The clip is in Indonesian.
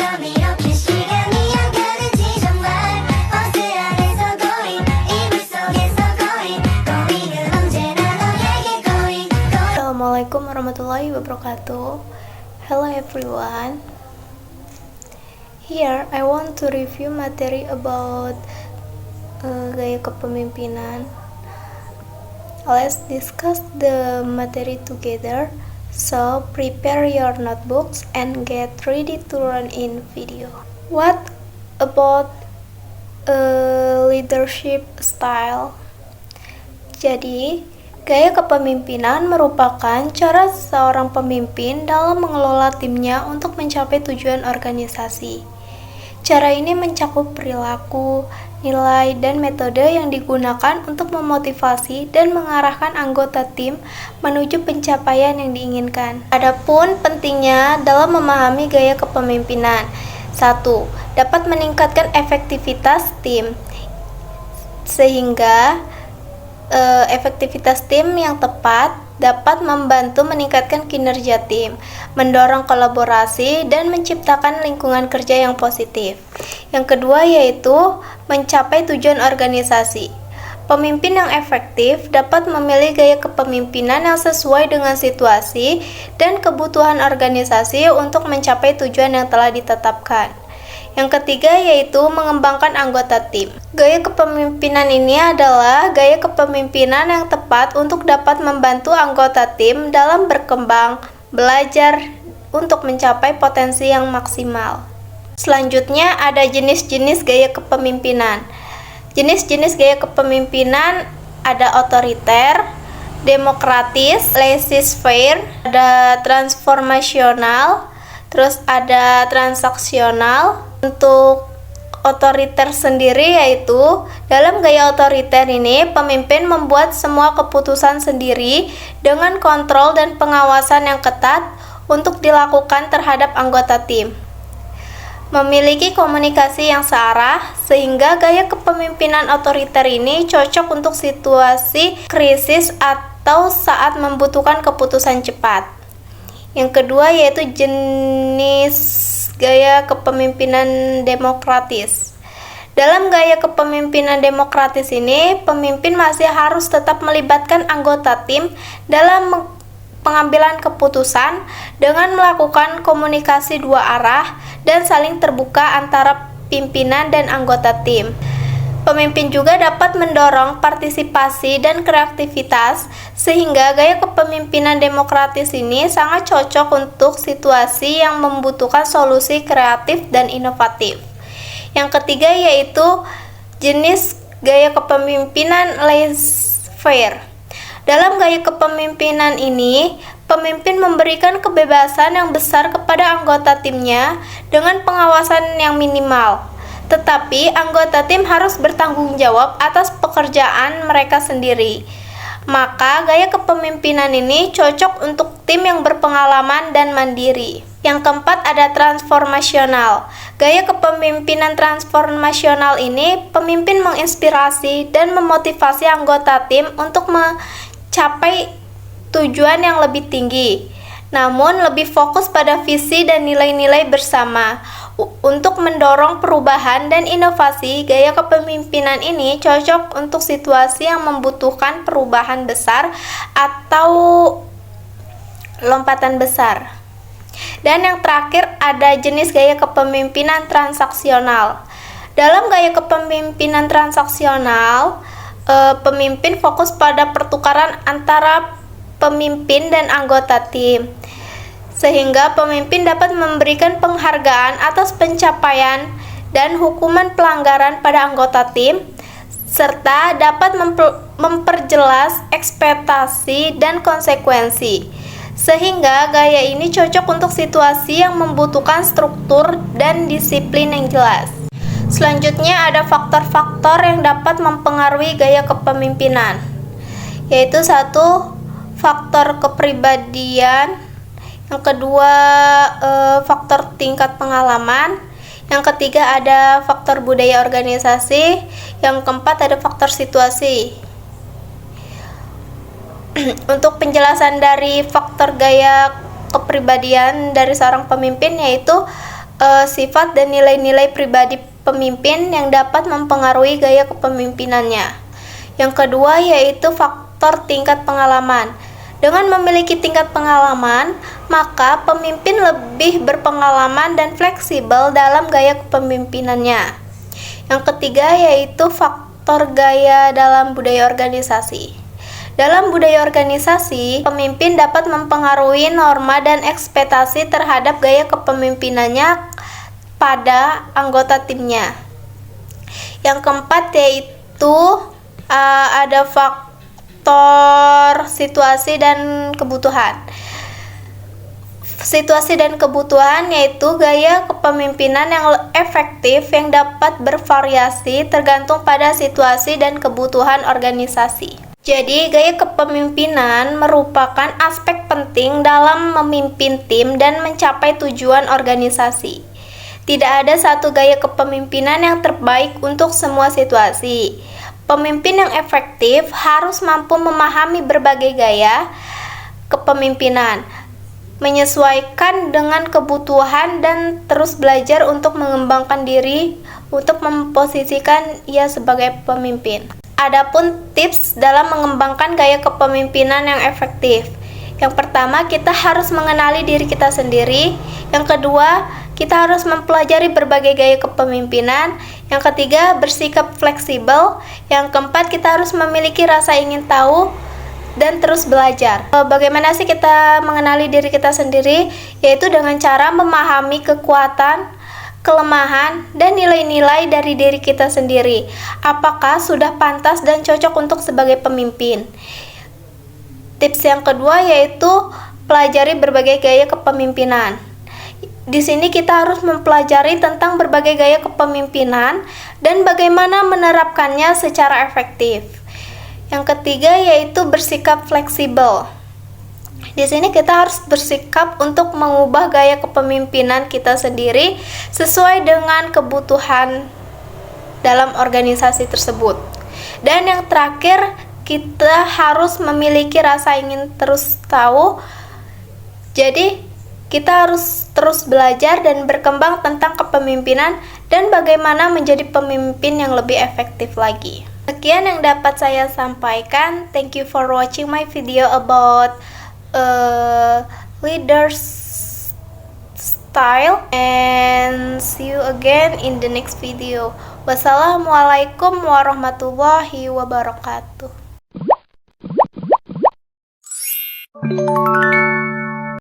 밤이 이렇게 시간이 안 가는지 정말 버스 안에서 고인 이불 속에서 고인은 언제나 너에게 고인. Assalamualaikum warahmatullahi wabarakatuh. Hello everyone. Here I want to review materi about gaya kepemimpinan. Let's discuss the materi together. So prepare your notebooks and get ready to run in video. What about leadership style? Jadi, gaya kepemimpinan merupakan cara seorang pemimpin dalam mengelola timnya untuk mencapai tujuan organisasi. Cara ini mencakup perilaku, nilai, dan metode yang digunakan untuk memotivasi dan mengarahkan anggota tim menuju pencapaian yang diinginkan. Adapun pentingnya dalam memahami gaya kepemimpinan. 1. Dapat meningkatkan efektivitas tim. Sehingga efektivitas tim yang tepat dapat membantu meningkatkan kinerja tim, mendorong kolaborasi, dan menciptakan lingkungan kerja yang positif. Yang kedua yaitu mencapai tujuan organisasi. Pemimpin yang efektif dapat memilih gaya kepemimpinan yang sesuai dengan situasi dan kebutuhan organisasi untuk mencapai tujuan yang telah ditetapkan. Yang ketiga yaitu mengembangkan anggota tim. Gaya kepemimpinan ini adalah gaya kepemimpinan yang tepat untuk dapat membantu anggota tim dalam berkembang, belajar untuk mencapai potensi yang maksimal. Selanjutnya ada jenis-jenis gaya kepemimpinan. Jenis-jenis gaya kepemimpinan ada otoriter, demokratis, laissez-faire, ada transformasional, terus ada transaksional. Untuk otoriter sendiri yaitu dalam gaya otoriter ini pemimpin membuat semua keputusan sendiri dengan kontrol dan pengawasan yang ketat untuk dilakukan terhadap anggota tim. Memiliki komunikasi yang searah sehingga gaya kepemimpinan otoriter ini cocok untuk situasi krisis atau saat membutuhkan keputusan cepat. Yang kedua yaitu jenis gaya kepemimpinan demokratis. Dalam gaya kepemimpinan demokratis ini, pemimpin masih harus tetap melibatkan anggota tim dalam pengambilan keputusan dengan melakukan komunikasi dua arah dan saling terbuka antara pimpinan dan anggota tim. Pemimpin juga dapat mendorong partisipasi dan kreativitas sehingga gaya kepemimpinan demokratis ini sangat cocok untuk situasi yang membutuhkan solusi kreatif dan inovatif. Yang ketiga yaitu jenis gaya kepemimpinan laissez-faire. Dalam gaya kepemimpinan ini, pemimpin memberikan kebebasan yang besar kepada anggota timnya dengan pengawasan yang minimal. Tetapi anggota tim harus bertanggung jawab atas pekerjaan mereka sendiri. Maka gaya kepemimpinan ini cocok untuk tim yang berpengalaman dan mandiri. Yang keempat ada transformasional. Gaya kepemimpinan transformasional ini pemimpin menginspirasi dan memotivasi anggota tim untuk mencapai tujuan yang lebih tinggi, namun lebih fokus pada visi dan nilai-nilai bersama. Untuk mendorong perubahan dan inovasi, gaya kepemimpinan ini cocok untuk situasi yang membutuhkan perubahan besar atau lompatan besar. Dan yang terakhir ada jenis gaya kepemimpinan transaksional. Dalam gaya kepemimpinan transaksional, pemimpin fokus pada pertukaran antara pemimpin dan anggota tim, sehingga pemimpin dapat memberikan penghargaan atas pencapaian dan hukuman pelanggaran pada anggota tim, serta dapat memperjelas ekspektasi dan konsekuensi. Sehingga gaya ini cocok untuk situasi yang membutuhkan struktur dan disiplin yang jelas. Selanjutnya ada faktor-faktor yang dapat mempengaruhi gaya kepemimpinan, yaitu 1. Faktor kepribadian, yang kedua faktor tingkat pengalaman, yang ketiga ada faktor budaya organisasi, yang keempat ada faktor situasi. Untuk penjelasan dari faktor gaya kepribadian dari seorang pemimpin yaitu sifat dan nilai-nilai pribadi pemimpin yang dapat mempengaruhi gaya kepemimpinannya. Yang kedua yaitu faktor tingkat pengalaman. Dengan memiliki tingkat pengalaman, maka pemimpin lebih berpengalaman dan fleksibel dalam gaya kepemimpinannya. Yang ketiga yaitu faktor gaya dalam budaya organisasi. Dalam budaya organisasi, pemimpin dapat mempengaruhi norma dan ekspektasi terhadap gaya kepemimpinannya pada anggota timnya. Yang keempat yaitu ada faktor situasi dan kebutuhan. Situasi dan kebutuhan yaitu gaya kepemimpinan yang efektif yang dapat bervariasi tergantung pada situasi dan kebutuhan organisasi. Jadi, gaya kepemimpinan merupakan aspek penting dalam memimpin tim dan mencapai tujuan organisasi. Tidak ada satu gaya kepemimpinan yang terbaik untuk semua situasi. Pemimpin yang efektif harus mampu memahami berbagai gaya kepemimpinan, menyesuaikan dengan kebutuhan dan terus belajar untuk mengembangkan diri untuk memposisikan ia sebagai pemimpin. Adapun tips dalam mengembangkan gaya kepemimpinan yang efektif. Yang pertama, kita harus mengenali diri kita sendiri. Yang kedua, kita harus mempelajari berbagai gaya kepemimpinan. Yang ketiga, bersikap fleksibel. Yang keempat, kita harus memiliki rasa ingin tahu dan terus belajar. Bagaimana sih kita mengenali diri kita sendiri? Yaitu dengan cara memahami kekuatan, kelemahan, dan nilai-nilai dari diri kita sendiri. Apakah sudah pantas dan cocok untuk sebagai pemimpin? Tips yang kedua yaitu pelajari berbagai gaya kepemimpinan. Di sini kita harus mempelajari tentang berbagai gaya kepemimpinan dan bagaimana menerapkannya secara efektif. Yang ketiga yaitu bersikap fleksibel. Di sini kita harus bersikap untuk mengubah gaya kepemimpinan kita sendiri sesuai dengan kebutuhan dalam organisasi tersebut. Dan yang terakhir, kita harus memiliki rasa ingin terus tahu. Jadi, kita harus terus belajar dan berkembang tentang kepemimpinan dan bagaimana menjadi pemimpin yang lebih efektif lagi. Sekian yang dapat saya sampaikan. Thank you for watching my video about leaders style, and see you again in the next video. Wassalamualaikum warahmatullahi wabarakatuh.